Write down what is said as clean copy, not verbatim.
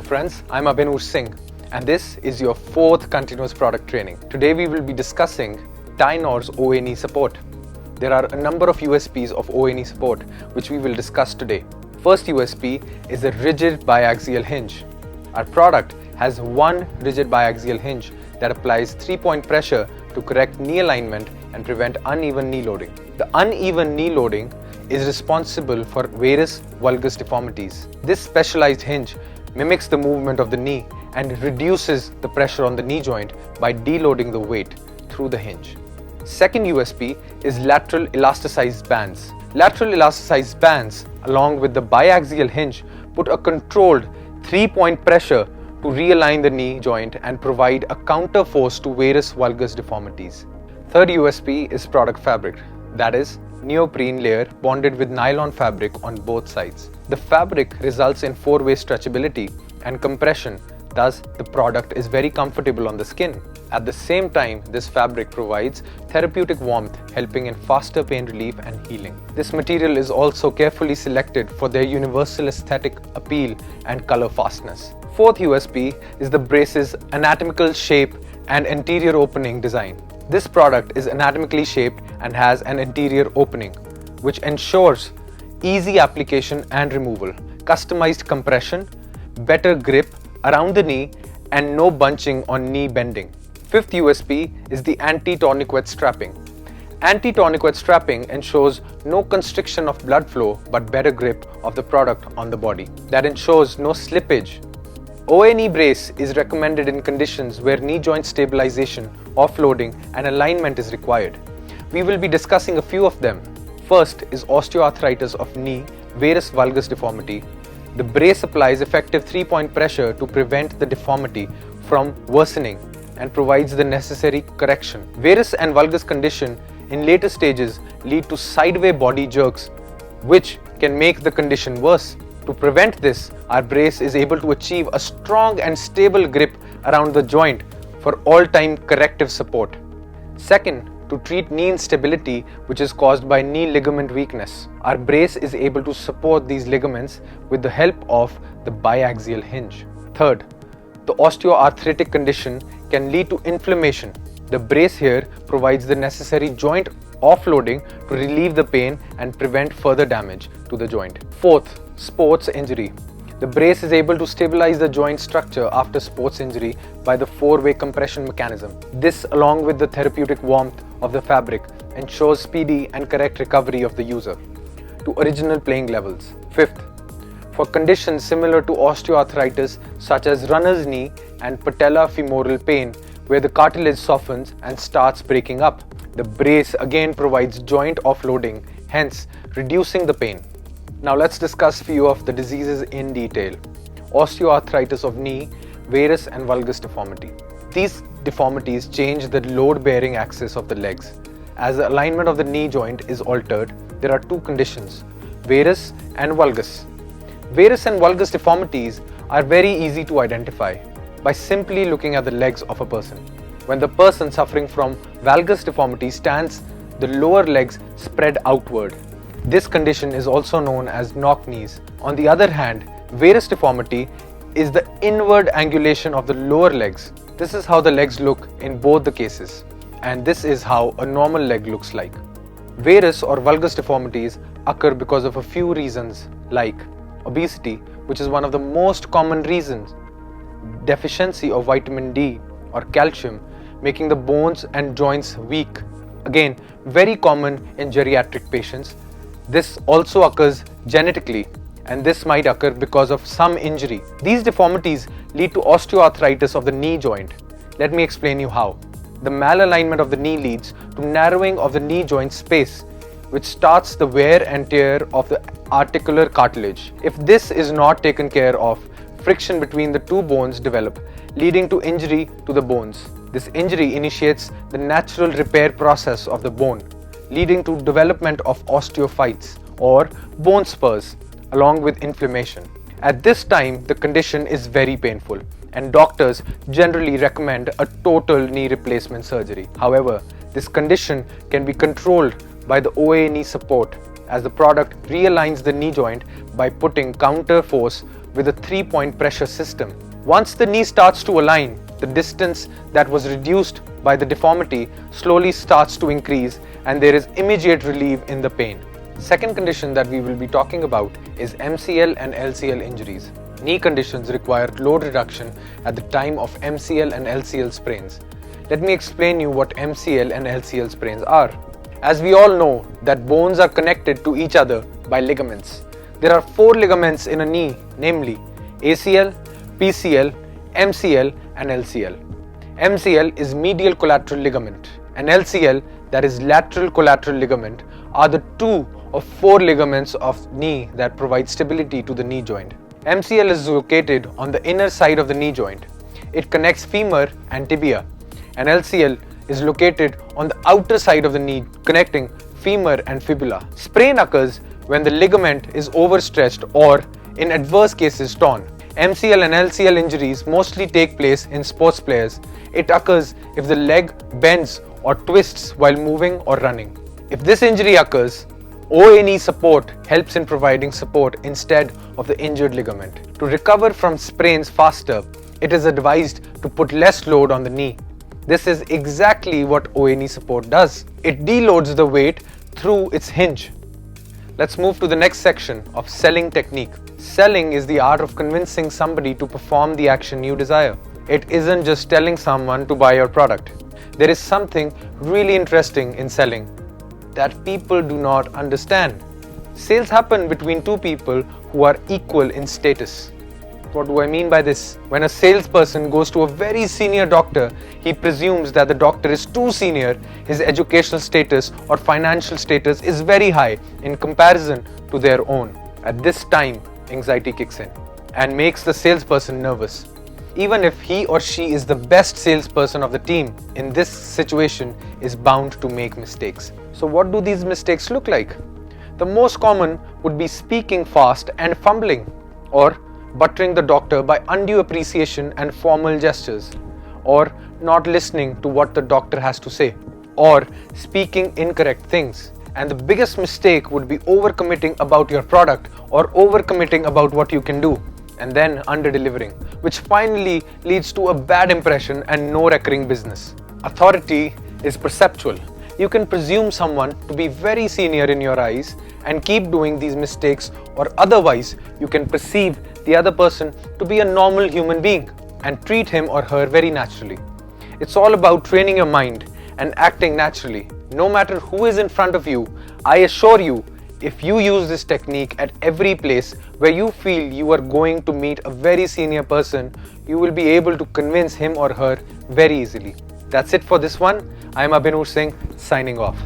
friends, I'm Abhinur Singh and this is your fourth continuous product training. Today we will be discussing Dynor's OA knee support. There are a number of USPs of OA knee support which we will discuss today. First USP is a rigid biaxial hinge. Our product has one rigid biaxial hinge that applies 3-point pressure to correct knee alignment and prevent uneven knee loading. The uneven knee loading is responsible for varus valgus deformities. This specialized hinge mimics the movement of the knee and reduces the pressure on the knee joint by deloading the weight through the hinge. Second USP is lateral elasticized bands. Lateral elasticized bands, along with the biaxial hinge, put a controlled 3-point pressure to realign the knee joint and provide a counter force to varus valgus deformities. Third USP is product fabric, that is, neoprene layer bonded with nylon fabric on both sides. The fabric results in 4-way stretchability and compression, thus the product is very comfortable on the skin. At the same time, this fabric provides therapeutic warmth, helping in faster pain relief and healing. This material is also carefully selected for their universal aesthetic appeal and color fastness. Fourth USP is the brace's anatomical shape and anterior opening design. This product is anatomically shaped and has an anterior opening, which ensures easy application and removal, customized compression, better grip around the knee, and no bunching on knee bending. Fifth USP is the anti-tourniquet strapping. Anti-tourniquet strapping ensures no constriction of blood flow but better grip of the product on the body. That ensures no slippage. OA knee brace is recommended in conditions where knee joint stabilization, offloading, and alignment is required. We will be discussing a few of them. First is osteoarthritis of knee, varus valgus deformity. The brace applies effective 3-point pressure to prevent the deformity from worsening and provides the necessary correction. Varus and valgus condition in later stages lead to sideway body jerks, which can make the condition worse. To prevent this, our brace is able to achieve a strong and stable grip around the joint for all-time corrective support. Second, to treat knee instability which is caused by knee ligament weakness, our brace is able to support these ligaments with the help of the biaxial hinge. Third, the osteoarthritic condition can lead to inflammation. The brace here provides the necessary joint offloading to relieve the pain and prevent further damage to the joint. Fourth, sports injury. The brace is able to stabilize the joint structure after sports injury by the 4-way compression mechanism. This, along with the therapeutic warmth of the fabric, ensures speedy and correct recovery of the user to original playing levels. Fifth, for conditions similar to osteoarthritis such as runner's knee and patellofemoral pain, where the cartilage softens and starts breaking up, the brace again provides joint offloading, hence reducing the pain. Now let's discuss few of the diseases in detail. Osteoarthritis of knee, varus and valgus deformity. These deformities change the load-bearing axis of the legs. As the alignment of the knee joint is altered, there are two conditions, varus and valgus. Varus and valgus deformities are very easy to identify by simply looking at the legs of a person. When the person suffering from valgus deformity stands, the lower legs spread outward. This condition is also known as knock knees. On the other hand, varus deformity is the inward angulation of the lower legs. This is how the legs look in both the cases, and this is how a normal leg looks like. Varus or valgus deformities occur because of a few reasons like obesity, which is one of the most common reasons, deficiency of vitamin D or calcium, making the bones and joints weak. Again, very common in geriatric patients. This also occurs genetically, and this might occur because of some injury. These deformities lead to osteoarthritis of the knee joint. Let me explain you how. The malalignment of the knee leads to narrowing of the knee joint space, which starts the wear and tear of the articular cartilage. If this is not taken care of, friction between the two bones develop, leading to injury to the bones. This injury initiates the natural repair process of the bone, leading to development of osteophytes or bone spurs, along with inflammation. At this time, the condition is very painful, and doctors generally recommend a total knee replacement surgery. However, this condition can be controlled by the OA knee support, as the product realigns the knee joint by putting counter force with a 3-point pressure system. Once the knee starts to align, the distance that was reduced by the deformity slowly starts to increase and there is immediate relief in the pain. Second condition that we will be talking about is MCL and LCL injuries. Knee conditions require load reduction at the time of MCL and LCL sprains. Let me explain you what MCL and LCL sprains are. As we all know that bones are connected to each other by ligaments. There are 4 ligaments in a knee, namely ACL, PCL, MCL and LCL. MCL is medial collateral ligament and LCL, that is lateral collateral ligament, are the 2 of 4 ligaments of knee that provide stability to the knee joint. MCL is located on the inner side of the knee joint. It connects femur and tibia, and LCL is located on the outer side of the knee, connecting femur and fibula. Sprain occurs when the ligament is overstretched or, in adverse cases, torn. MCL and LCL injuries mostly take place in sports players. It occurs if the leg bends or twists while moving or running. If this injury occurs, OA support helps in providing support instead of the injured ligament. To recover from sprains faster, it is advised to put less load on the knee. This is exactly what OA support does. It deloads the weight through its hinge. Let's move to the next section of selling technique. Selling is the art of convincing somebody to perform the action you desire. It isn't just telling someone to buy your product. There is something really interesting in selling that people do not understand. Sales happen between 2 people who are equal in status. What do I mean by this? When a salesperson goes to a very senior doctor, he presumes that the doctor is too senior, his educational status or financial status is very high in comparison to their own. At this time, anxiety kicks in and makes the salesperson nervous. Even if he or she is the best salesperson of the team, in this situation is bound to make mistakes. So what do these mistakes look like? The most common would be speaking fast and fumbling, or buttering the doctor by undue appreciation and formal gestures, or not listening to what the doctor has to say, or speaking incorrect things. And the biggest mistake would be overcommitting about your product or overcommitting about what you can do, and then under-delivering, which finally leads to a bad impression and no recurring business. Authority is perceptual. You can presume someone to be very senior in your eyes and keep doing these mistakes, or otherwise you can perceive the other person to be a normal human being and treat him or her very naturally. It's all about training your mind and acting naturally. No matter who is in front of you, I assure you, if you use this technique at every place where you feel you are going to meet a very senior person, you will be able to convince him or her very easily. That's it for this one. I am Abhinur Singh, signing off.